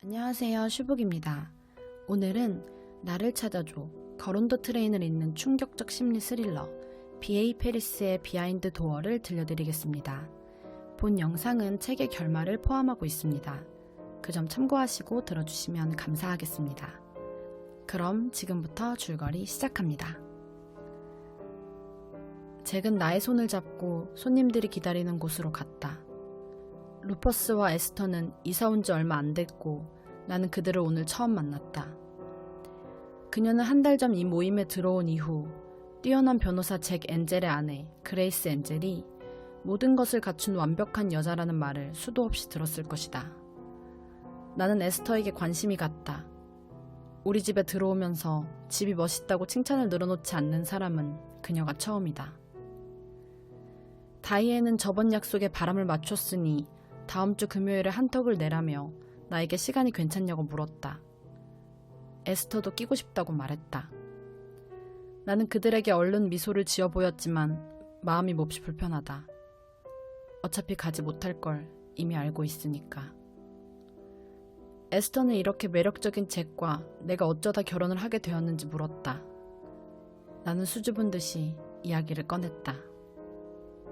안녕하세요, 슈북입니다. 오늘은 나를 찾아줘, 거론더 트레인을 잇는 충격적 심리 스릴러 B.A. 페리스의 비하인드 도어를 들려드리겠습니다. 본 영상은 책의 결말을 포함하고 있습니다. 그 점 참고하시고 들어주시면 감사하겠습니다. 그럼 지금부터 줄거리 시작합니다. 잭은 나의 손을 잡고 손님들이 기다리는 곳으로 갔다. 루퍼스와 에스터는 이사 온 지 얼마 안 됐고 나는 그들을 오늘 처음 만났다. 그녀는 한 달 전 이 모임에 들어온 이후 뛰어난 변호사 잭 엔젤의 아내 그레이스 엔젤이 모든 것을 갖춘 완벽한 여자라는 말을 수도 없이 들었을 것이다. 나는 에스터에게 관심이 갔다. 우리 집에 들어오면서 집이 멋있다고 칭찬을 늘어놓지 않는 사람은 그녀가 처음이다. 다이앤은 저번 약속에 바람을 맞췄으니 다음 주 금요일에 한턱을 내라며 나에게 시간이 괜찮냐고 물었다. 에스터도 끼고 싶다고 말했다. 나는 그들에게 얼른 미소를 지어 보였지만 마음이 몹시 불편하다. 어차피 가지 못할 걸 이미 알고 있으니까. 에스터는 이렇게 매력적인 잭과 내가 어쩌다 결혼을 하게 되었는지 물었다. 나는 수줍은 듯이 이야기를 꺼냈다.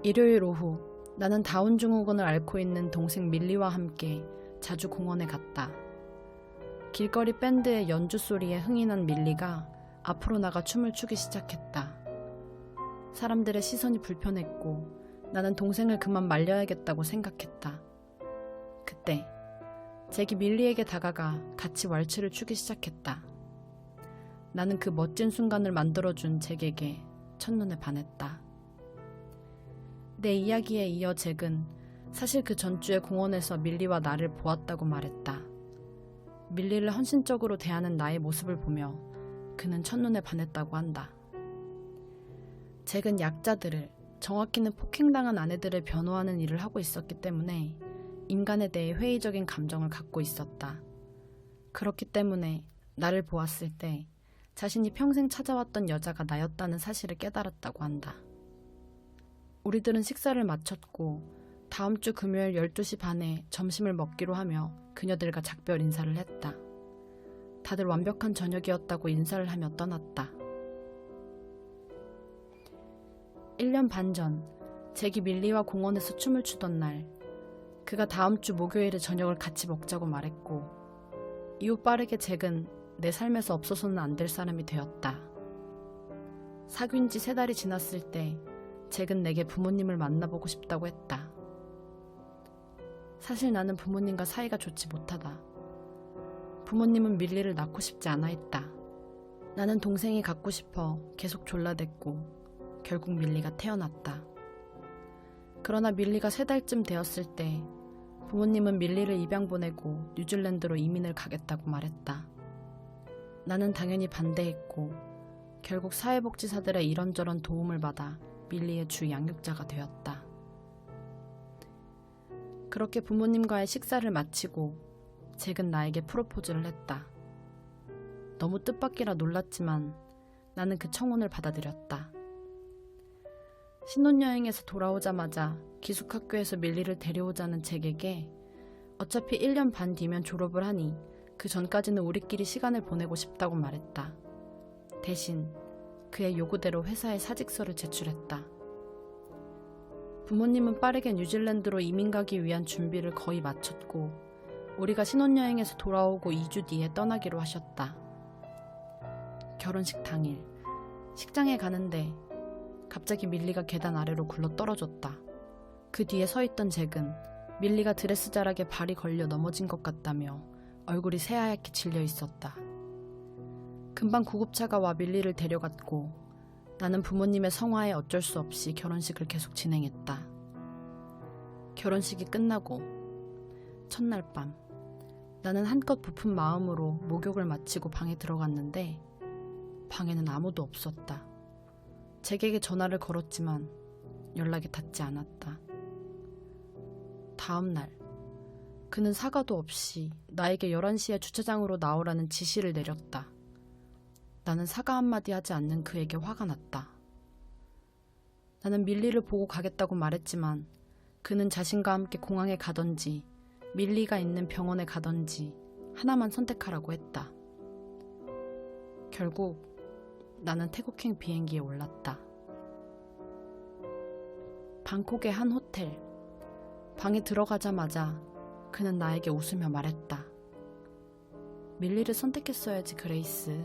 일요일 오후 나는 다운 증후군을 앓고 있는 동생 밀리와 함께 자주 공원에 갔다. 길거리 밴드의 연주 소리에 흥이 난 밀리가 앞으로 나가 춤을 추기 시작했다. 사람들의 시선이 불편했고 나는 동생을 그만 말려야겠다고 생각했다. 그때 잭이 밀리에게 다가가 같이 왈츠를 추기 시작했다. 나는 그 멋진 순간을 만들어준 잭에게 첫눈에 반했다. 내 이야기에 이어 잭은 사실 그 전주에 공원에서 밀리와 나를 보았다고 말했다. 밀리를 헌신적으로 대하는 나의 모습을 보며 그는 첫눈에 반했다고 한다. 잭은 약자들을, 정확히는 폭행당한 아내들을 변호하는 일을 하고 있었기 때문에 인간에 대해 회의적인 감정을 갖고 있었다. 그렇기 때문에 나를 보았을 때 자신이 평생 찾아왔던 여자가 나였다는 사실을 깨달았다고 한다. 우리들은 식사를 마쳤고 다음 주 금요일 12시 반에 점심을 먹기로 하며 그녀들과 작별 인사를 했다. 다들 완벽한 저녁이었다고 인사를 하며 떠났다. 1년 반 전, 잭이 밀리와 공원에서 춤을 추던 날, 그가 다음 주 목요일에 저녁을 같이 먹자고 말했고, 이후 빠르게 잭은 내 삶에서 없어서는 안 될 사람이 되었다. 사귄 지 3달이 지났을 때 잭은 내게 부모님을 만나보고 싶다고 했다. 사실 나는 부모님과 사이가 좋지 못하다. 부모님은 밀리를 낳고 싶지 않아 했다. 나는 동생이 갖고 싶어 계속 졸라댔고 결국 밀리가 태어났다. 그러나 밀리가 3달쯤 되었을 때 부모님은 밀리를 입양 보내고 뉴질랜드로 이민을 가겠다고 말했다. 나는 당연히 반대했고 결국 사회복지사들의 이런저런 도움을 받아 밀리의 주 양육자가 되었다. 그렇게 부모님과의 식사를 마치고 잭은 나에게 프로포즈를 했다. 너무 뜻밖이라 놀랐지만 나는 그 청혼을 받아들였다. 신혼여행에서 돌아오자마자 기숙학교에서 밀리를 데려오자는 잭에게 어차피 1년 반 뒤면 졸업을 하니 그 전까지는 우리끼리 시간을 보내고 싶다고 말했다. 대신 그의 요구대로 회사에 사직서를 제출했다. 부모님은 빠르게 뉴질랜드로 이민 가기 위한 준비를 거의 마쳤고 우리가 신혼여행에서 돌아오고 2주 뒤에 떠나기로 하셨다. 결혼식 당일 식장에 가는데 갑자기 밀리가 계단 아래로 굴러 떨어졌다. 그 뒤에 서 있던 잭은 밀리가 드레스 자락에 발이 걸려 넘어진 것 같다며 얼굴이 새하얗게 질려 있었다. 금방 구급차가 와 밀리를 데려갔고 나는 부모님의 성화에 어쩔 수 없이 결혼식을 계속 진행했다. 결혼식이 끝나고 첫날 밤 나는 한껏 부푼 마음으로 목욕을 마치고 방에 들어갔는데 방에는 아무도 없었다. 잭에게 전화를 걸었지만 연락이 닿지 않았다. 다음 날 그는 사과도 없이 나에게 11시에 주차장으로 나오라는 지시를 내렸다. 나는 사과 한마디 하지 않는 그에게 화가 났다. 나는 밀리를 보고 가겠다고 말했지만 그는 자신과 함께 공항에 가던지 밀리가 있는 병원에 가던지 하나만 선택하라고 했다. 결국 나는 태국행 비행기에 올랐다. 방콕의 한 호텔. 방에 들어가자마자 그는 나에게 웃으며 말했다. 밀리를 선택했어야지, 그레이스.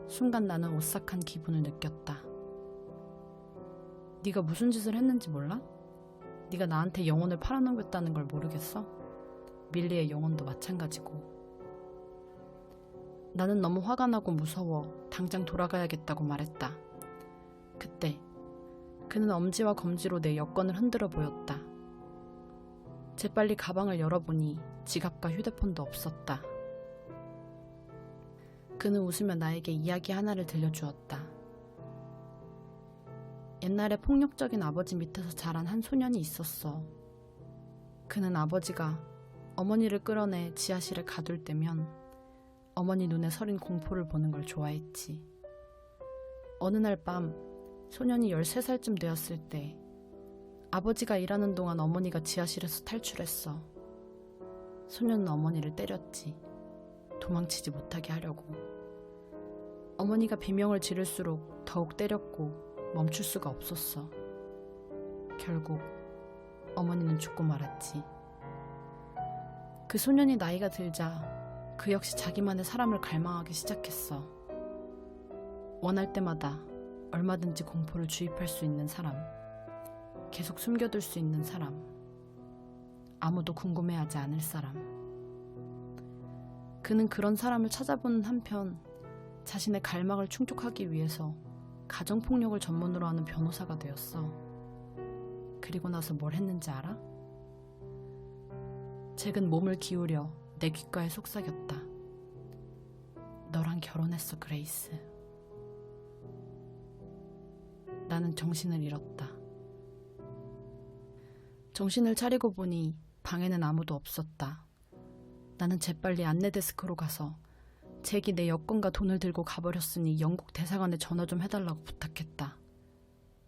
순간 나는 오싹한 기분을 느꼈다. 네가 무슨 짓을 했는지 몰라? 네가 나한테 영혼을 팔아넘겼다는 걸 모르겠어? 밀리의 영혼도 마찬가지고. 나는 너무 화가 나고 무서워 당장 돌아가야겠다고 말했다. 그때 그는 엄지와 검지로 내 여권을 흔들어 보였다. 재빨리 가방을 열어보니 지갑과 휴대폰도 없었다. 그는 웃으며 나에게 이야기 하나를 들려주었다. 옛날에 폭력적인 아버지 밑에서 자란 한 소년이 있었어. 그는 아버지가 어머니를 끌어내 지하실에 가둘 때면 어머니 눈에 서린 공포를 보는 걸 좋아했지. 어느 날 밤 소년이 13살쯤 되었을 때 아버지가 일하는 동안 어머니가 지하실에서 탈출했어. 소년은 어머니를 때렸지. 도망치지 못하게 하려고. 어머니가 비명을 지를수록 더욱 때렸고 멈출 수가 없었어. 결국 어머니는 죽고 말았지. 그 소년이 나이가 들자 그 역시 자기만의 사람을 갈망하기 시작했어. 원할 때마다 얼마든지 공포를 주입할 수 있는 사람, 계속 숨겨둘 수 있는 사람, 아무도 궁금해하지 않을 사람. 그는 그런 사람을 찾아보는 한편 자신의 갈망을 충족하기 위해서 가정폭력을 전문으로 하는 변호사가 되었어. 그리고 나서 뭘 했는지 알아? 잭은 몸을 기울여 내 귓가에 속삭였다. 너랑 결혼했어, 그레이스. 나는 정신을 잃었다. 정신을 차리고 보니 방에는 아무도 없었다. 나는 재빨리 안내데스크로 가서 잭이 내 여권과 돈을 들고 가버렸으니 영국 대사관에 전화 좀 해달라고 부탁했다.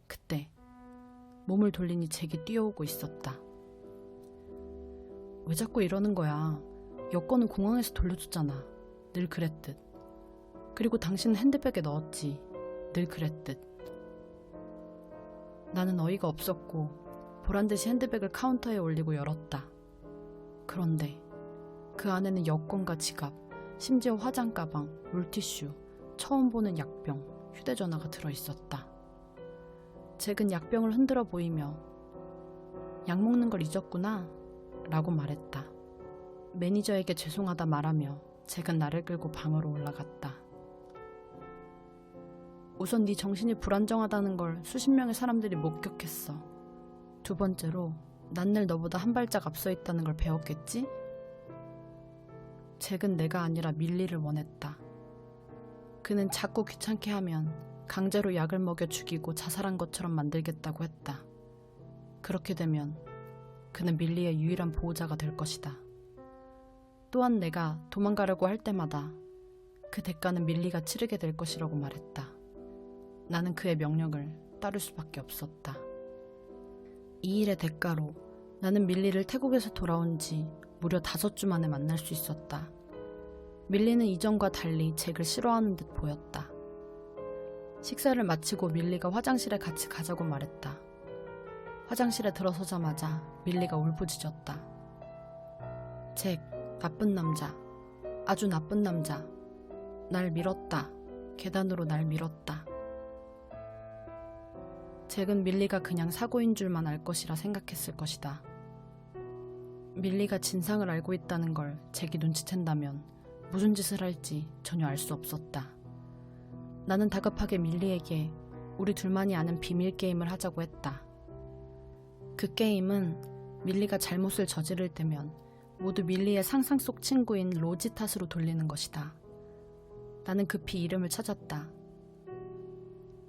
그때 몸을 돌리니 잭이 뛰어오고 있었다. 왜 자꾸 이러는 거야? 여권은 공항에서 돌려줬잖아. 늘 그랬듯. 그리고 당신은 핸드백에 넣었지. 늘 그랬듯. 나는 어이가 없었고 보란듯이 핸드백을 카운터에 올리고 열었다. 그런데 그 안에는 여권과 지갑, 심지어 화장 가방, 물티슈, 처음 보는 약병, 휴대전화가 들어있었다. 잭은 약병을 흔들어 보이며 약 먹는 걸 잊었구나 라고 말했다. 매니저에게 죄송하다 말하며 잭은 나를 끌고 방으로 올라갔다. 우선 네 정신이 불안정하다는 걸 수십 명의 사람들이 목격했어. 두 번째로 난 늘 너보다 한 발짝 앞서 있다는 걸 배웠겠지? 잭은 내가 아니라 밀리를 원했다. 그는 자꾸 귀찮게 하면 강제로 약을 먹여 죽이고 자살한 것처럼 만들겠다고 했다. 그렇게 되면 그는 밀리의 유일한 보호자가 될 것이다. 또한 내가 도망가려고 할 때마다 그 대가는 밀리가 치르게 될 것이라고 말했다. 나는 그의 명령을 따를 수밖에 없었다. 이 일의 대가로 나는 밀리를 태국에서 돌아온 지 무려 5주 만에 만날 수 있었다. 밀리는 이전과 달리 잭을 싫어하는 듯 보였다. 식사를 마치고 밀리가 화장실에 같이 가자고 말했다. 화장실에 들어서자마자 밀리가 울부짖었다. 잭, 나쁜 남자. 아주 나쁜 남자. 날 밀었다. 계단으로 날 밀었다. 잭은 밀리가 그냥 사고인 줄만 알 것이라 생각했을 것이다. 밀리가 진상을 알고 있다는 걸 잭이 눈치챈다면 무슨 짓을 할지 전혀 알 수 없었다. 나는 다급하게 밀리에게 우리 둘만이 아는 비밀 게임을 하자고 했다. 그 게임은 밀리가 잘못을 저지를 때면 모두 밀리의 상상 속 친구인 로지 탓으로 돌리는 것이다. 나는 급히 이름을 찾았다.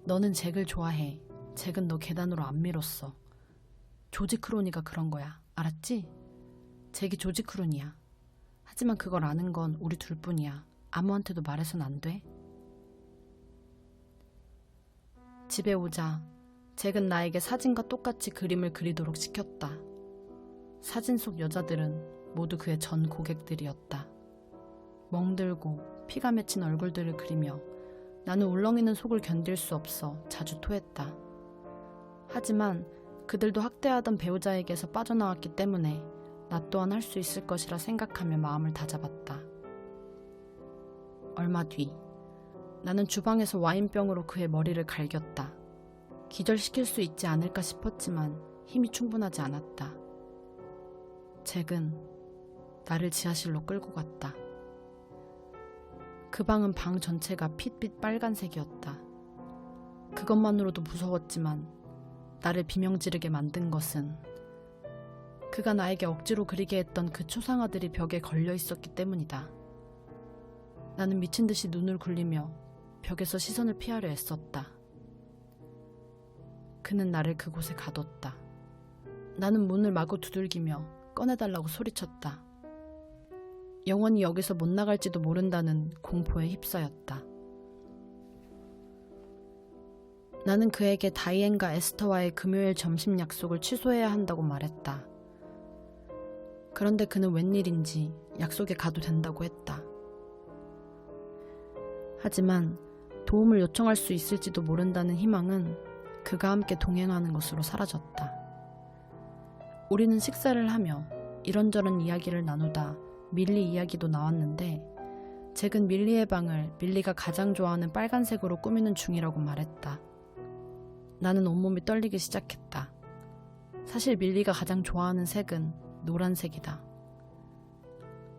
너는 잭을 좋아해. 잭은 너 계단으로 안 밀었어. 조지 크로니가 그런 거야. 알았지? 잭이 조지 크로니야. 하지만 그걸 아는 건 우리 둘뿐이야. 아무한테도 말해선 안 돼. 집에 오자 잭은 나에게 사진과 똑같이 그림을 그리도록 시켰다. 사진 속 여자들은 모두 그의 전 고객들이었다. 멍들고 피가 맺힌 얼굴들을 그리며 나는 울렁이는 속을 견딜 수 없어 자주 토했다. 하지만 그들도 학대하던 배우자에게서 빠져나왔기 때문에 나 또한 할 수 있을 것이라 생각하며 마음을 다잡았다. 얼마 뒤 나는 주방에서 와인병으로 그의 머리를 갈겼다. 기절시킬 수 있지 않을까 싶었지만 힘이 충분하지 않았다. 잭은 나를 지하실로 끌고 갔다. 그 방은 방 전체가 핏빛 빨간색이었다. 그것만으로도 무서웠지만 나를 비명지르게 만든 것은 그가 나에게 억지로 그리게 했던 그 초상화들이 벽에 걸려 있었기 때문이다. 나는 미친 듯이 눈을 굴리며 벽에서 시선을 피하려 애썼다. 그는 나를 그곳에 가뒀다. 나는 문을 마구 두들기며 꺼내달라고 소리쳤다. 영원히 여기서 못 나갈지도 모른다는 공포에 휩싸였다. 나는 그에게 다이앤과 에스터와의 금요일 점심 약속을 취소해야 한다고 말했다. 그런데 그는 웬일인지 약속에 가도 된다고 했다. 하지만 도움을 요청할 수 있을지도 모른다는 희망은 그가 함께 동행하는 것으로 사라졌다. 우리는 식사를 하며 이런저런 이야기를 나누다 밀리 이야기도 나왔는데 잭은 밀리의 방을 밀리가 가장 좋아하는 빨간색으로 꾸미는 중이라고 말했다. 나는 온몸이 떨리기 시작했다. 사실 밀리가 가장 좋아하는 색은 노란색이다.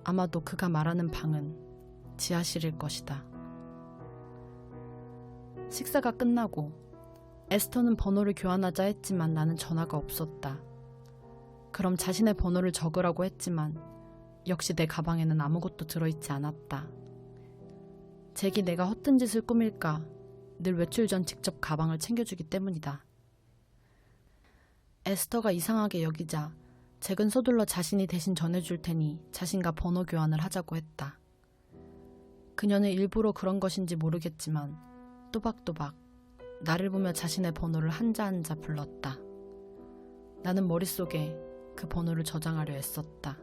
아마도 그가 말하는 방은 지하실일 것이다. 식사가 끝나고 에스터는 번호를 교환하자 했지만 나는 전화가 없었다. 그럼 자신의 번호를 적으라고 했지만 역시 내 가방에는 아무것도 들어있지 않았다. 잭이 내가 허튼 짓을 꾸밀까 늘 외출 전 직접 가방을 챙겨주기 때문이다. 에스터가 이상하게 여기자 잭은 서둘러 자신이 대신 전해줄 테니 자신과 번호 교환을 하자고 했다. 그녀는 일부러 그런 것인지 모르겠지만 또박또박 나를 보며 자신의 번호를 한자 한자 불렀다. 나는 머릿속에 그 번호를 저장하려 애썼다.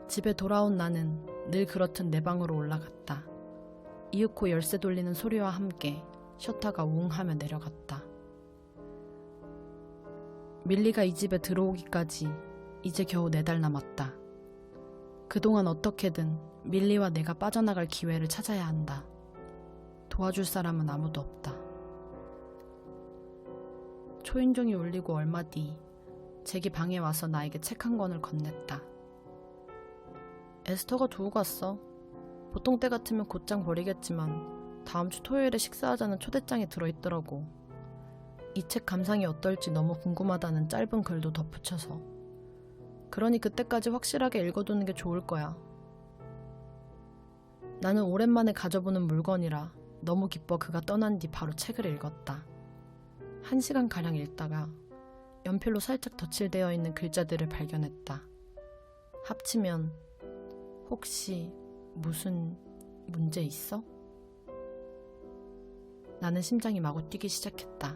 집에 돌아온 나는 늘 그렇듯 내 방으로 올라갔다. 이윽고 열쇠 돌리는 소리와 함께 셔터가 웅 하며 내려갔다. 밀리가 이 집에 들어오기까지 이제 겨우 4달 남았다. 그동안 어떻게든 밀리와 내가 빠져나갈 기회를 찾아야 한다. 도와줄 사람은 아무도 없다. 초인종이 울리고 얼마 뒤 잭이 방에 와서 나에게 책 한 권을 건넸다. 에스터가 두고 갔어. 보통 때 같으면 곧장 버리겠지만 다음 주 토요일에 식사하자는 초대장에 들어있더라고. 이 책 감상이 어떨지 너무 궁금하다는 짧은 글도 덧붙여서. 그러니 그때까지 확실하게 읽어두는 게 좋을 거야. 나는 오랜만에 가져보는 물건이라 너무 기뻐 그가 떠난 뒤 바로 책을 읽었다. 1시간가량 읽다가 연필로 살짝 덧칠되어 있는 글자들을 발견했다. 합치면 혹시 무슨 문제 있어? 나는 심장이 마구 뛰기 시작했다.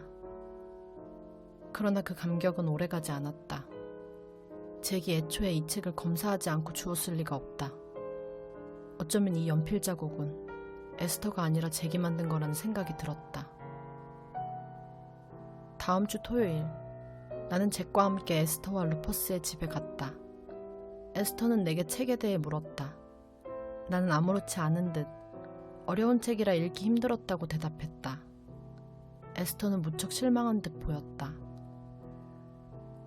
그러나 그 감격은 오래가지 않았다. 잭이 애초에 이 책을 검사하지 않고 주었을 리가 없다. 어쩌면 이 연필 자국은 에스터가 아니라 잭이 만든 거라는 생각이 들었다. 다음 주 토요일, 나는 잭과 함께 에스터와 루퍼스의 집에 갔다. 에스터는 내게 책에 대해 물었다. 나는 아무렇지 않은 듯 어려운 책이라 읽기 힘들었다고 대답했다. 에스터는 무척 실망한 듯 보였다.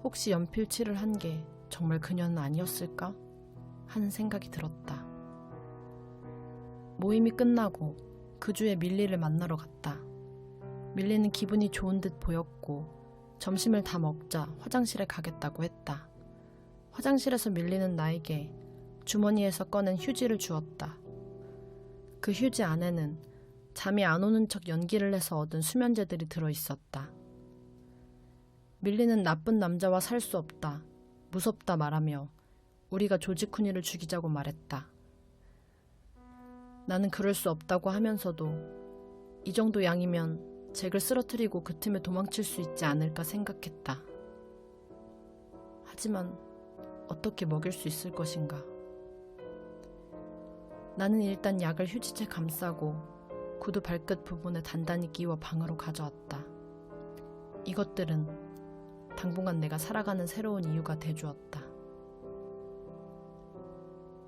혹시 연필칠을 한 게 정말 그녀는 아니었을까? 하는 생각이 들었다. 모임이 끝나고 그 주에 밀리를 만나러 갔다. 밀리는 기분이 좋은 듯 보였고 점심을 다 먹자 화장실에 가겠다고 했다. 화장실에서 밀리는 나에게 주머니에서 꺼낸 휴지를 주었다. 그 휴지 안에는 잠이 안 오는 척 연기를 해서 얻은 수면제들이 들어있었다. 밀리는 나쁜 남자와 살 수 없다, 무섭다 말하며 우리가 조지 쿠니를 죽이자고 말했다. 나는 그럴 수 없다고 하면서도 이 정도 양이면 잭을 쓰러뜨리고 그 틈에 도망칠 수 있지 않을까 생각했다. 하지만 어떻게 먹일 수 있을 것인가. 나는 일단 약을 휴지채 감싸고 구두 발끝 부분에 단단히 끼워 방으로 가져왔다. 이것들은 당분간 내가 살아가는 새로운 이유가 돼주었다.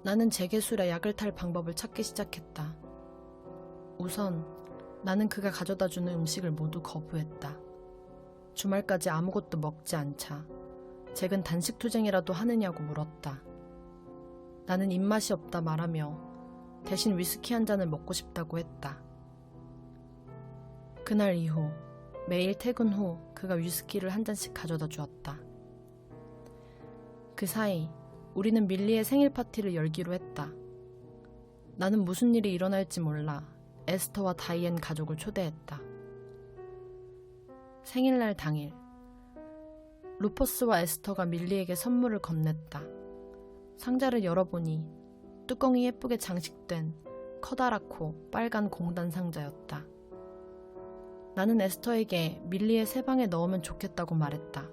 나는 재개술에 약을 탈 방법을 찾기 시작했다. 우선 나는 그가 가져다주는 음식을 모두 거부했다. 주말까지 아무것도 먹지 않자 잭은 단식 투쟁이라도 하느냐고 물었다. 나는 입맛이 없다 말하며 대신 위스키 한 잔을 먹고 싶다고 했다. 그날 이후 매일 퇴근 후 그가 위스키를 한 잔씩 가져다 주었다. 그 사이 우리는 밀리의 생일 파티를 열기로 했다. 나는 무슨 일이 일어날지 몰라 에스터와 다이앤 가족을 초대했다. 생일날 당일 루퍼스와 에스터가 밀리에게 선물을 건넸다. 상자를 열어보니 뚜껑이 예쁘게 장식된 커다랗고 빨간 공단 상자였다. 나는 에스터에게 밀리의 새 방에 넣으면 좋겠다고 말했다.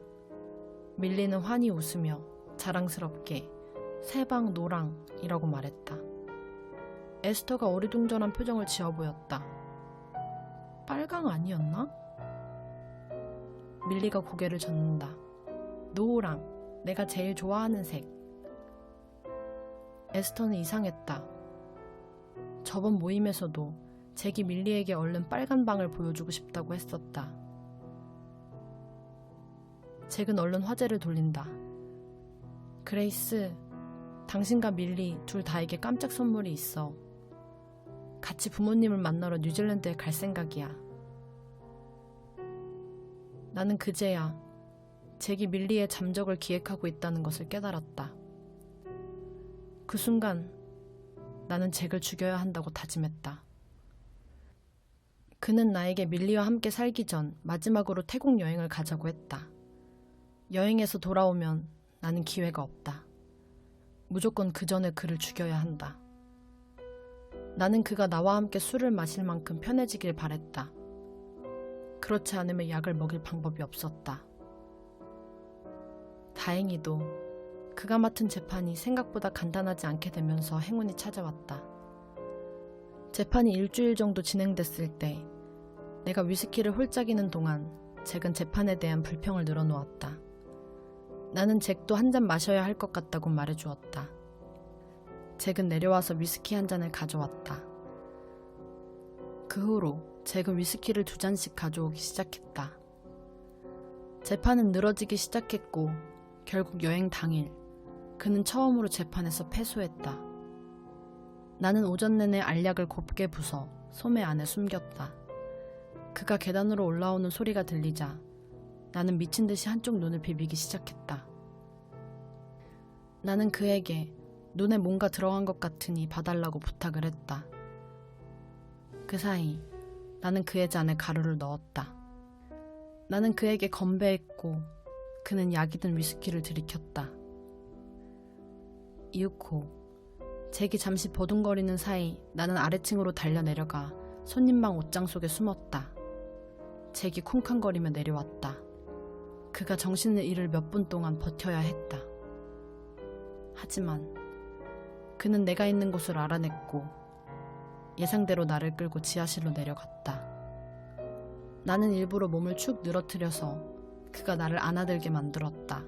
밀리는 환히 웃으며 자랑스럽게 새방 노랑이라고 말했다. 에스터가 어리둥절한 표정을 지어 보였다. 빨강 아니었나? 밀리가 고개를 젓는다. 노랑, 내가 제일 좋아하는 색. 에스터는 이상했다. 저번 모임에서도 잭이 밀리에게 얼른 빨간 방을 보여주고 싶다고 했었다. 잭은 얼른 화제를 돌린다. 그레이스, 당신과 밀리 둘 다에게 깜짝 선물이 있어. 같이 부모님을 만나러 뉴질랜드에 갈 생각이야. 나는 그제야 잭이 밀리의 잠적을 기획하고 있다는 것을 깨달았다. 그 순간 나는 잭을 죽여야 한다고 다짐했다. 그는 나에게 밀리와 함께 살기 전 마지막으로 태국 여행을 가자고 했다. 여행에서 돌아오면 나는 기회가 없다. 무조건 그 전에 그를 죽여야 한다. 나는 그가 나와 함께 술을 마실 만큼 편해지길 바랬다. 그렇지 않으면 약을 먹일 방법이 없었다. 다행히도 그가 맡은 재판이 생각보다 간단하지 않게 되면서 행운이 찾아왔다. 재판이 일주일 정도 진행됐을 때 내가 위스키를 홀짝이는 동안 잭은 재판에 대한 불평을 늘어놓았다. 나는 잭도 한 잔 마셔야 할 것 같다고 말해주었다. 잭은 내려와서 위스키 한 잔을 가져왔다. 그 후로 잭은 위스키를 2잔씩 가져오기 시작했다. 재판은 늘어지기 시작했고 결국 여행 당일 그는 처음으로 재판에서 패소했다. 나는 오전 내내 알약을 곱게 부숴 소매 안에 숨겼다. 그가 계단으로 올라오는 소리가 들리자 나는 미친 듯이 한쪽 눈을 비비기 시작했다. 나는 그에게 눈에 뭔가 들어간 것 같으니 봐달라고 부탁을 했다. 그 사이 나는 그의 잔에 가루를 넣었다. 나는 그에게 건배했고 그는 약이 든 위스키를 들이켰다. 이윽고 잭이 잠시 버둥거리는 사이 나는 아래층으로 달려내려가 손님방 옷장 속에 숨었다. 잭이 쿵쾅거리며 내려왔다. 그가 정신을 잃을 몇 분 동안 버텨야 했다. 하지만 그는 내가 있는 곳을 알아냈고 예상대로 나를 끌고 지하실로 내려갔다. 나는 일부러 몸을 축 늘어뜨려서 그가 나를 안아들게 만들었다.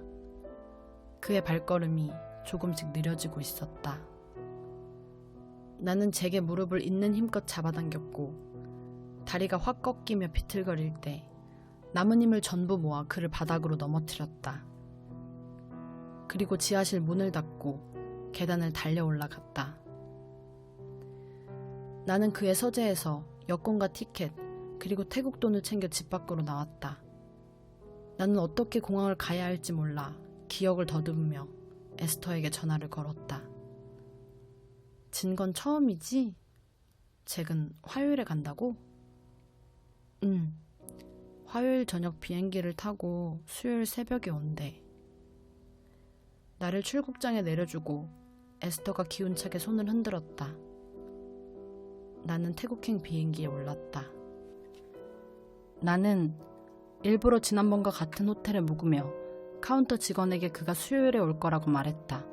그의 발걸음이 조금씩 느려지고 있었다. 나는 잭의 무릎을 있는 힘껏 잡아당겼고 다리가 확 꺾이며 비틀거릴 때 남은 힘을 전부 모아 그를 바닥으로 넘어뜨렸다. 그리고 지하실 문을 닫고 계단을 달려 올라갔다. 나는 그의 서재에서 여권과 티켓 그리고 태국 돈을 챙겨 집 밖으로 나왔다. 나는 어떻게 공항을 가야 할지 몰라 기억을 더듬으며 에스터에게 전화를 걸었다. 진 건 처음이지? 잭은 화요일에 간다고? 응. 화요일 저녁 비행기를 타고 수요일 새벽에 온대. 나를 출국장에 내려주고 에스터가 기운차게 손을 흔들었다. 나는 태국행 비행기에 올랐다. 나는 일부러 지난번과 같은 호텔에 묵으며 카운터 직원에게 그가 수요일에 올 거라고 말했다.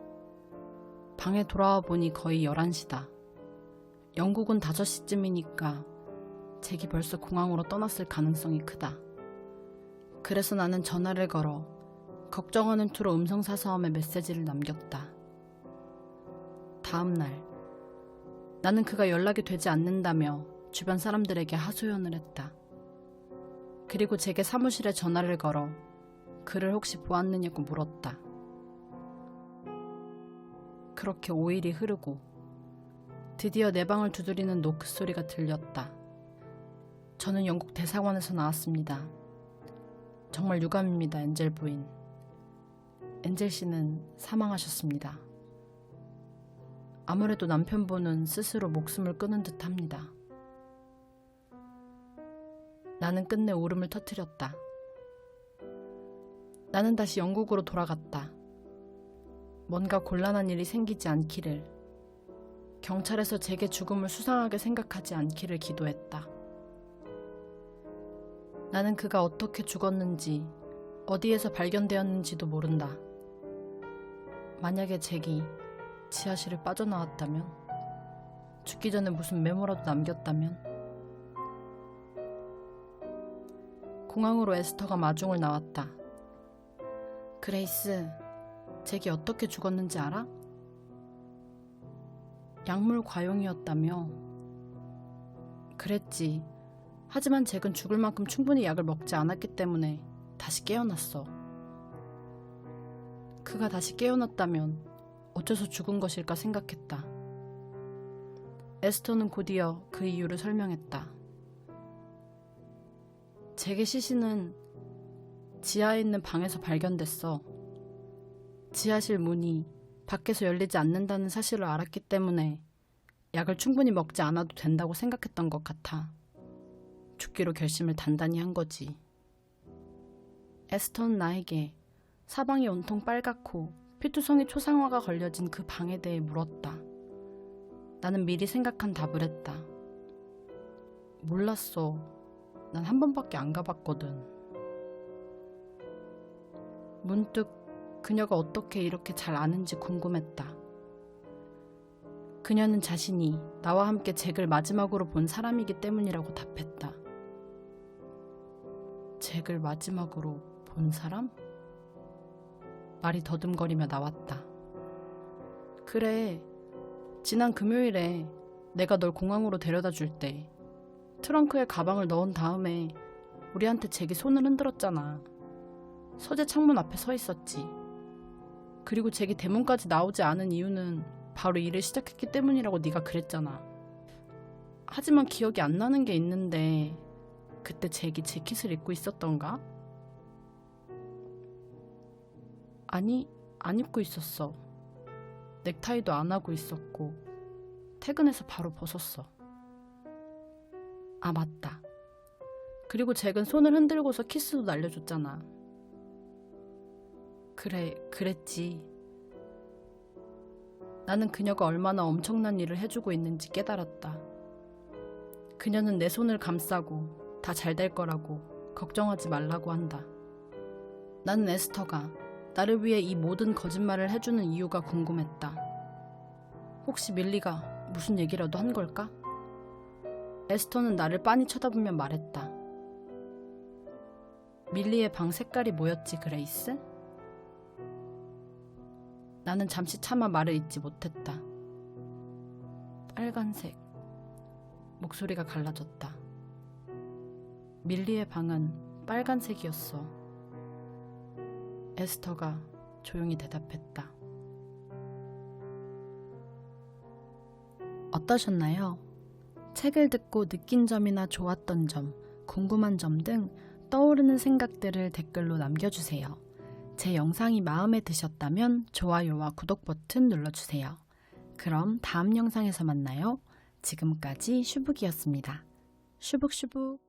방에 돌아와 보니 거의 11시다. 영국은 5시쯤이니까 잭이 벌써 공항으로 떠났을 가능성이 크다. 그래서 나는 전화를 걸어 걱정하는 투로 음성사서함에 메시지를 남겼다. 다음 날 나는 그가 연락이 되지 않는다며 주변 사람들에게 하소연을 했다. 그리고 잭의 사무실에 전화를 걸어 그를 혹시 보았느냐고 물었다. 그렇게 5일이 흐르고 드디어 내 방을 두드리는 노크 소리가 들렸다. 저는 영국 대사관에서 나왔습니다. 정말 유감입니다, 엔젤 부인. 엔젤 씨는 사망하셨습니다. 아무래도 남편분은 스스로 목숨을 끊은 듯 합니다. 나는 끝내 울음을 터뜨렸다. 나는 다시 영국으로 돌아갔다. 뭔가 곤란한 일이 생기지 않기를, 경찰에서 잭의 죽음을 수상하게 생각하지 않기를 기도했다. 나는 그가 어떻게 죽었는지, 어디에서 발견되었는지도 모른다. 만약에 잭이 지하실을 빠져나왔다면, 죽기 전에 무슨 메모라도 남겼다면. 공항으로 에스터가 마중을 나왔다. 그레이스, 잭이 어떻게 죽었는지 알아? 약물 과용이었다며. 그랬지. 하지만 잭은 죽을 만큼 충분히 약을 먹지 않았기 때문에 다시 깨어났어. 그가 다시 깨어났다면 어째서 죽은 것일까 생각했다. 에스터는 곧이어 그 이유를 설명했다. 잭의 시신은 지하에 있는 방에서 발견됐어. 지하실 문이 밖에서 열리지 않는다는 사실을 알았기 때문에 약을 충분히 먹지 않아도 된다고 생각했던 것 같아. 죽기로 결심을 단단히 한 거지. 에스터는 나에게 사방이 온통 빨갛고 피투성이 초상화가 걸려진 그 방에 대해 물었다. 나는 미리 생각한 답을 했다. 몰랐어. 난 한 번밖에 안 가봤거든. 문득 그녀가 어떻게 이렇게 잘 아는지 궁금했다. 그녀는 자신이 나와 함께 잭을 마지막으로 본 사람이기 때문이라고 답했다. 잭을 마지막으로 본 사람? 말이 더듬거리며 나왔다. 그래, 지난 금요일에 내가 널 공항으로 데려다 줄 때 트렁크에 가방을 넣은 다음에 우리한테 잭이 손을 흔들었잖아. 서재 창문 앞에 서 있었지. 그리고 잭이 대문까지 나오지 않은 이유는 바로 일을 시작했기 때문이라고 네가 그랬잖아. 하지만 기억이 안 나는 게 있는데 그때 잭이 재킷을 입고 있었던가? 아니, 안 입고 있었어. 넥타이도 안 하고 있었고 퇴근해서 바로 벗었어. 아, 맞다. 그리고 잭은 손을 흔들고서 키스도 날려줬잖아. 그래, 그랬지. 나는 그녀가 얼마나 엄청난 일을 해주고 있는지 깨달았다. 그녀는 내 손을 감싸고 다 잘 될 거라고 걱정하지 말라고 한다. 나는 에스터가 나를 위해 이 모든 거짓말을 해주는 이유가 궁금했다. 혹시 밀리가 무슨 얘기라도 한 걸까? 에스터는 나를 빤히 쳐다보며 말했다. 밀리의 방 색깔이 뭐였지, 그레이스? 나는 잠시 차마 말을 잇지 못했다. 빨간색. 목소리가 갈라졌다. 밀리의 방은 빨간색이었어. 에스터가 조용히 대답했다. 어떠셨나요? 책을 듣고 느낀 점이나 좋았던 점, 궁금한 점 등 떠오르는 생각들을 댓글로 남겨주세요. 제 영상이 마음에 드셨다면 좋아요와 구독 버튼 눌러주세요. 그럼 다음 영상에서 만나요. 지금까지 슈북이었습니다. 슈북슈북.